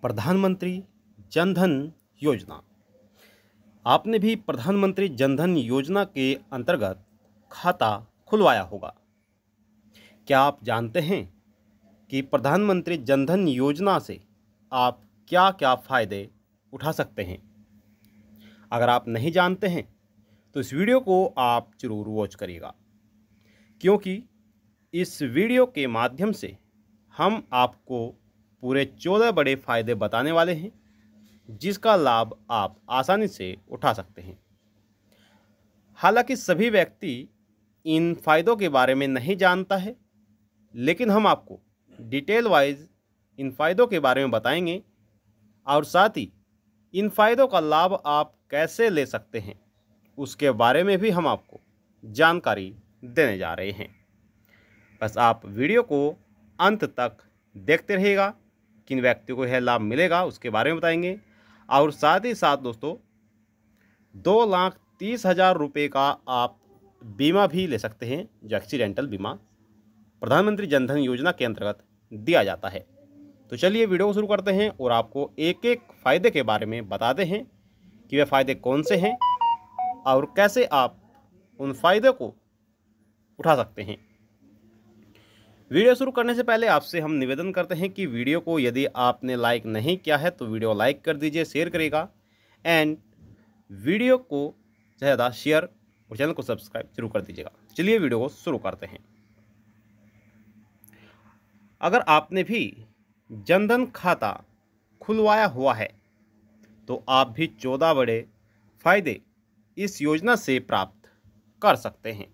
प्रधानमंत्री जन धन योजना। आपने भी प्रधानमंत्री जन धन योजना के अंतर्गत खाता खुलवाया होगा। क्या आप जानते हैं कि प्रधानमंत्री जन धन योजना से आप क्या क्या फ़ायदे उठा सकते हैं? अगर आप नहीं जानते हैं तो इस वीडियो को आप ज़रूर वॉच करिएगा, क्योंकि इस वीडियो के माध्यम से हम आपको पूरे 14 बड़े फ़ायदे बताने वाले हैं, जिसका लाभ आप आसानी से उठा सकते हैं। हालांकि सभी व्यक्ति इन फ़ायदों के बारे में नहीं जानता है, लेकिन हम आपको डिटेल वाइज इन फ़ायदों के बारे में बताएंगे और साथ ही इन फ़ायदों का लाभ आप कैसे ले सकते हैं, उसके बारे में भी हम आपको जानकारी देने जा रहे हैं। बस आप वीडियो को अंत तक देखते रहिएगा। किन व्यक्तियों को यह लाभ मिलेगा उसके बारे में बताएंगे, और साथ ही साथ दोस्तों 2,30,000 रुपये का आप बीमा भी ले सकते हैं, जो एक्सीडेंटल बीमा प्रधानमंत्री जन धन योजना के अंतर्गत दिया जाता है। तो चलिए वीडियो को शुरू करते हैं और आपको एक एक फ़ायदे के बारे में बताते हैं कि वे फ़ायदे कौन से हैं और कैसे आप उन फ़ायदों को उठा सकते हैं। वीडियो शुरू करने से पहले आपसे हम निवेदन करते हैं कि वीडियो को यदि आपने लाइक नहीं किया है तो वीडियो लाइक कर दीजिए, शेयर करिएगा एंड वीडियो को ज़्यादा शेयर और चैनल को सब्सक्राइब जरूर कर दीजिएगा। चलिए वीडियो को शुरू करते हैं। अगर आपने भी जनधन खाता खुलवाया हुआ है तो आप भी 14 बड़े फ़ायदे इस योजना से प्राप्त कर सकते हैं।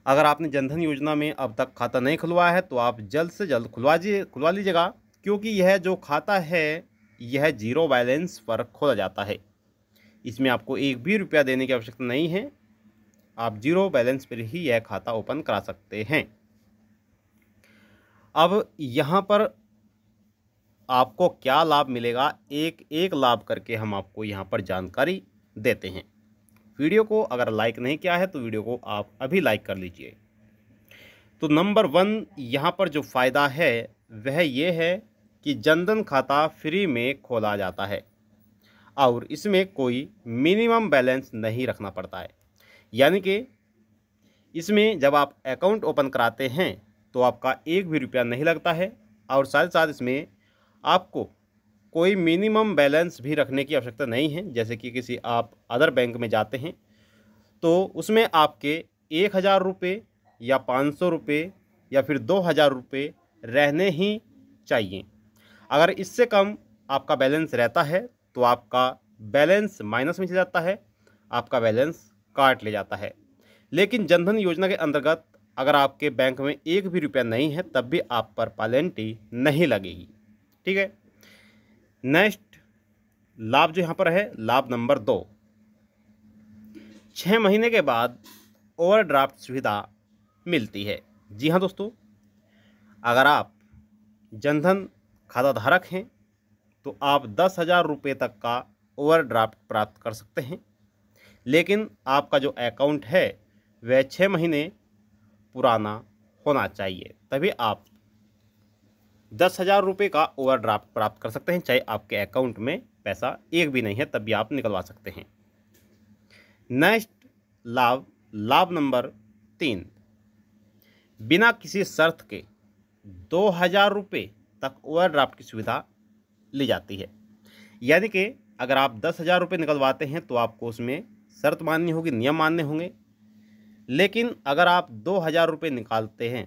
अगर आपने जनधन योजना में अब तक खाता नहीं खुलवाया है तो आप जल्द से जल्द खुलवा लीजिएगा, क्योंकि यह जो खाता है यह जीरो बैलेंस पर खोला जाता है। इसमें आपको एक भी रुपया देने की आवश्यकता नहीं है। आप जीरो बैलेंस पर ही यह खाता ओपन करा सकते हैं। अब यहाँ पर आपको क्या लाभ मिलेगा, एक एक लाभ करके हम आपको यहाँ पर जानकारी देते हैं। वीडियो को अगर लाइक नहीं किया है तो वीडियो को आप अभी लाइक कर लीजिए। तो नंबर 1 यहाँ पर जो फ़ायदा है वह ये है कि जनधन खाता फ्री में खोला जाता है और इसमें कोई मिनिमम बैलेंस नहीं रखना पड़ता है। यानी कि इसमें जब आप अकाउंट ओपन कराते हैं तो आपका एक भी रुपया नहीं लगता है, और साथ ही साथ इसमें आपको कोई मिनिमम बैलेंस भी रखने की आवश्यकता नहीं है। जैसे कि किसी आप अदर बैंक में जाते हैं तो उसमें आपके 1,000 रुपये या 500 रुपये या फिर 2,000 रुपये रहने ही चाहिए। अगर इससे कम आपका बैलेंस रहता है तो आपका बैलेंस माइनस में चला जाता है, आपका बैलेंस काट ले जाता है। लेकिन जनधन योजना के अंतर्गत अगर आपके बैंक में एक भी रुपया नहीं है तब भी आप पर पेनल्टी नहीं लगेगी। ठीक है। नेक्स्ट लाभ जो यहाँ पर है, लाभ नंबर 2, 6 महीने के बाद ओवरड्राफ्ट सुविधा मिलती है। जी हाँ दोस्तों, अगर आप जनधन खाता धारक हैं तो आप 10,000 रुपये तक का ओवरड्राफ्ट प्राप्त कर सकते हैं। लेकिन आपका जो अकाउंट है वह 6 महीने पुराना होना चाहिए, तभी आप 10,000 रुपये का ओवरड्राफ्ट प्राप्त कर सकते हैं। चाहे आपके अकाउंट में पैसा एक भी नहीं है तब भी आप निकलवा सकते हैं। नेक्स्ट लाभ नंबर 3, बिना किसी शर्त के 2,000 रुपये तक ओवरड्राफ्ट की सुविधा ली जाती है। यानी कि अगर आप 10,000 रुपये निकलवाते हैं तो आपको उसमें शर्त माननी होगी, नियम मानने होंगे। लेकिन अगर आप 2,000 रुपये निकालते हैं,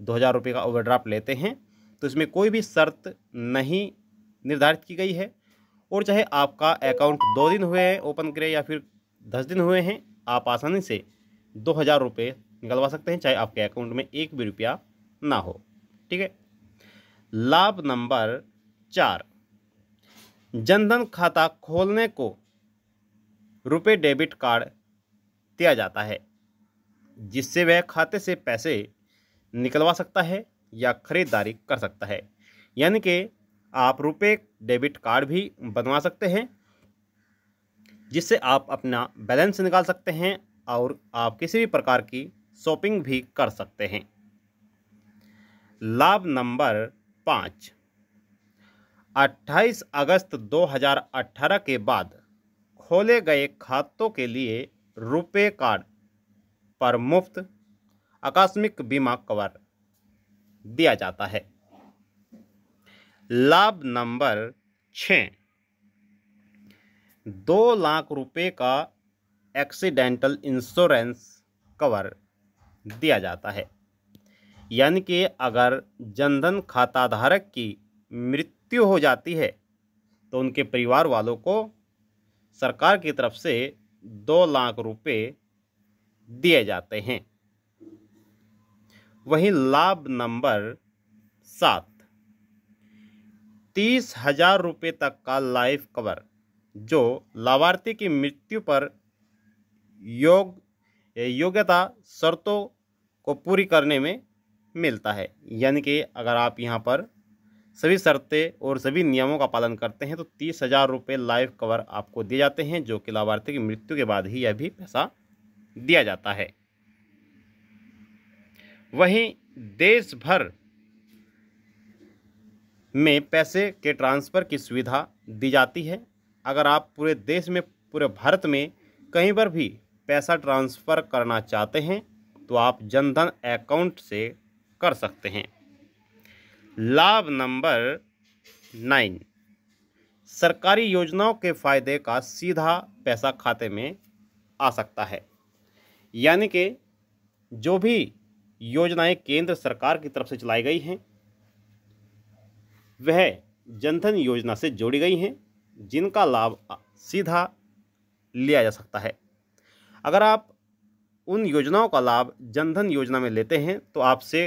2,000 रुपये का ओवरड्राफ्ट लेते हैं तो इसमें कोई भी शर्त नहीं निर्धारित की गई है। और चाहे आपका अकाउंट 2 दिन हुए हैं ओपन करे या फिर 10 दिन हुए हैं, आप आसानी से 2,000 रुपये निकलवा सकते हैं, चाहे आपके अकाउंट में एक भी रुपया ना हो। ठीक है। लाभ नंबर 4, जनधन खाता खोलने को रुपए डेबिट कार्ड दिया जाता है, जिससे वह खाते से पैसे निकलवा सकता है या खरीदारी कर सकता है। यानी कि आप रुपए डेबिट कार्ड भी बनवा सकते हैं, जिससे आप अपना बैलेंस निकाल सकते हैं और आप किसी भी प्रकार की शॉपिंग भी कर सकते हैं। लाभ नंबर 5, 28 अगस्त 2018 के बाद खोले गए खातों के लिए रुपे कार्ड पर मुफ्त आकस्मिक बीमा कवर दिया जाता है। लाभ नंबर 6, 2 लाख रुपए का एक्सीडेंटल इंश्योरेंस कवर दिया जाता है। यानी कि अगर जनधन खाता धारक की मृत्यु हो जाती है तो उनके परिवार वालों को सरकार की तरफ से 2 लाख रुपए दिए जाते हैं। वहीं लाभ नंबर 7, 30,000 रुपये तक का लाइफ कवर जो लाभार्थी की मृत्यु पर योग्यता शर्तों को पूरी करने में मिलता है। यानी कि अगर आप यहाँ पर सभी शर्तें और सभी नियमों का पालन करते हैं तो 30,000 रुपये लाइफ कवर आपको दिए जाते हैं, जो कि लाभार्थी की मृत्यु के बाद ही यह भी पैसा दिया जाता है। वहीं देश भर में पैसे के ट्रांसफ़र की सुविधा दी जाती है। अगर आप पूरे देश में, पूरे भारत में कहीं पर भी पैसा ट्रांसफ़र करना चाहते हैं तो आप जनधन अकाउंट से कर सकते हैं। लाभ नंबर 9, सरकारी योजनाओं के फ़ायदे का सीधा पैसा खाते में आ सकता है। यानी कि जो भी योजनाएं केंद्र सरकार की तरफ से चलाई गई हैं वह जनधन योजना से जोड़ी गई हैं, जिनका लाभ सीधा लिया जा सकता है। अगर आप उन योजनाओं का लाभ जनधन योजना में लेते हैं तो आपसे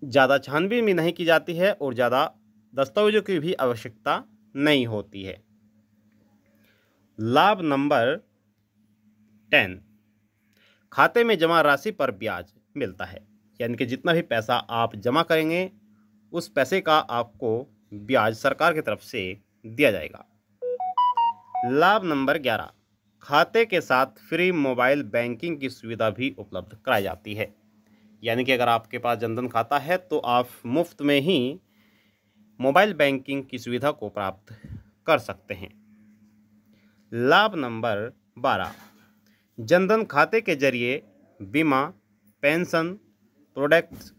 ज़्यादा छानबीन भी नहीं की जाती है और ज़्यादा दस्तावेजों की भी आवश्यकता नहीं होती है। लाभ नंबर 10, खाते में जमा राशि पर ब्याज मिलता है। यानी कि जितना भी पैसा आप जमा करेंगे उस पैसे का आपको ब्याज सरकार की तरफ से दिया जाएगा। लाभ नंबर 11, खाते के साथ फ्री मोबाइल बैंकिंग की सुविधा भी उपलब्ध कराई जाती है। यानी कि अगर आपके पास जनधन खाता है तो आप मुफ्त में ही मोबाइल बैंकिंग की सुविधा को प्राप्त कर सकते हैं। लाभ नंबर 12, जनधन खाते के जरिए बीमा, पेंशन प्रोडक्ट्स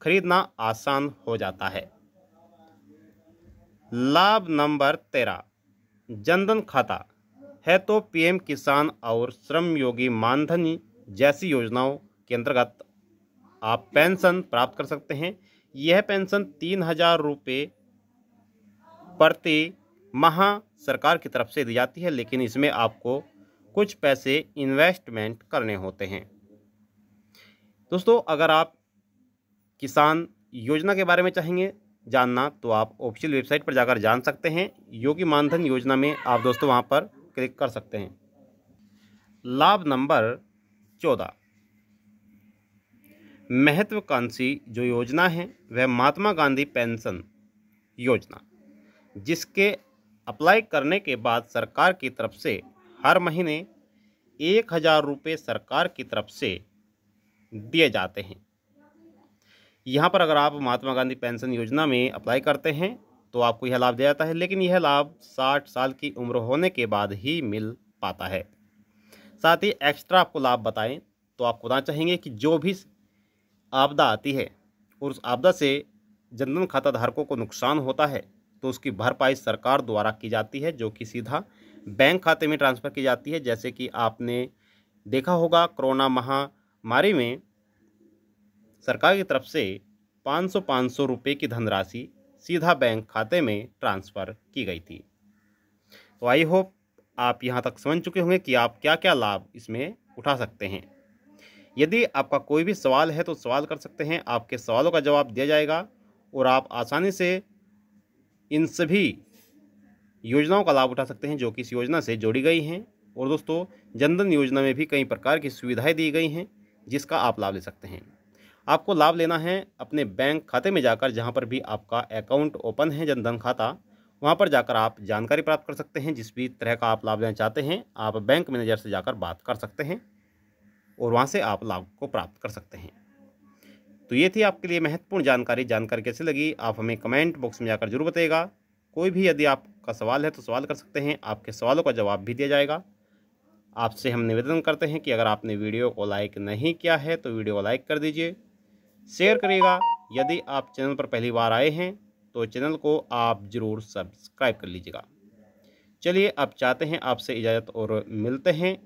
खरीदना आसान हो जाता है। लाभ नंबर 13, जनधन खाता है तो पीएम किसान और श्रम योगी मानधन जैसी योजनाओं के अंतर्गत आप पेंशन प्राप्त कर सकते हैं। यह पेंशन 3,000 रुपये प्रति माह सरकार की तरफ से दी जाती है, लेकिन इसमें आपको कुछ पैसे इन्वेस्टमेंट करने होते हैं। दोस्तों, अगर आप किसान योजना के बारे में चाहेंगे जानना तो आप ऑफिशियल वेबसाइट पर जाकर जान सकते हैं। योगी मानधन योजना में आप दोस्तों वहां पर क्लिक कर सकते हैं। लाभ नंबर 14, महत्वाकांक्षी जो योजना है वह महात्मा गांधी पेंशन योजना, जिसके अप्लाई करने के बाद सरकार की तरफ से हर महीने 1,000 रुपये सरकार की तरफ से दिए जाते हैं। यहाँ पर अगर आप महात्मा गांधी पेंशन योजना में अप्लाई करते हैं तो आपको यह लाभ दिया जाता है, लेकिन यह लाभ 60 साल की उम्र होने के बाद ही मिल पाता है। साथ ही एक्स्ट्रा आपको लाभ बताएं तो आपको बताना चाहेंगे कि जो भी आपदा आती है और उस आपदा से जनधन खाता धारकों को नुकसान होता है तो उसकी भरपाई सरकार द्वारा की जाती है, जो कि सीधा बैंक खाते में ट्रांसफ़र की जाती है। जैसे कि आपने देखा होगा कोरोना महामारी में सरकार की तरफ से 500 रुपये की धनराशि सीधा बैंक खाते में ट्रांसफ़र की गई थी। तो आई होप आप यहाँ तक समझ चुके होंगे कि आप क्या क्या लाभ इसमें उठा सकते हैं। यदि आपका कोई भी सवाल है तो सवाल कर सकते हैं, आपके सवालों का जवाब दिया जाएगा और आप आसानी से इन सभी योजनाओं का लाभ उठा सकते हैं जो कि इस योजना से जोड़ी गई हैं। और दोस्तों, जनधन योजना में भी कई प्रकार की सुविधाएं दी गई हैं जिसका आप लाभ ले सकते हैं। आपको लाभ लेना है अपने बैंक खाते में जाकर, जहां पर भी आपका अकाउंट ओपन है जनधन खाता, वहां पर जाकर आप जानकारी प्राप्त कर सकते हैं। जिस भी तरह का आप लाभ लेना चाहते हैं आप बैंक मैनेजर से जाकर बात कर सकते हैं और वहां से आप लाभ को प्राप्त कर सकते हैं। तो ये थी आपके लिए महत्वपूर्ण जानकारी। जानकारी कैसी लगी आप हमें कमेंट बॉक्स में जाकर जरूर बताइएगा। कोई भी यदि आपका सवाल है तो सवाल कर सकते हैं, आपके सवालों का जवाब भी दिया जाएगा। आपसे हम निवेदन करते हैं कि अगर आपने वीडियो को लाइक नहीं किया है तो वीडियो को लाइक कर दीजिए, शेयर करिएगा। यदि आप चैनल पर पहली बार आए हैं तो चैनल को आप ज़रूर सब्सक्राइब कर लीजिएगा। चलिए अब चाहते हैं आपसे इजाज़त और मिलते हैं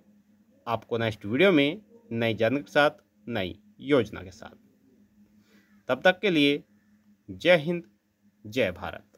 आपको नेक्स्ट वीडियो में नई जानकारी के साथ, नई योजना के साथ। तब तक के लिए जय हिंद, जय भारत।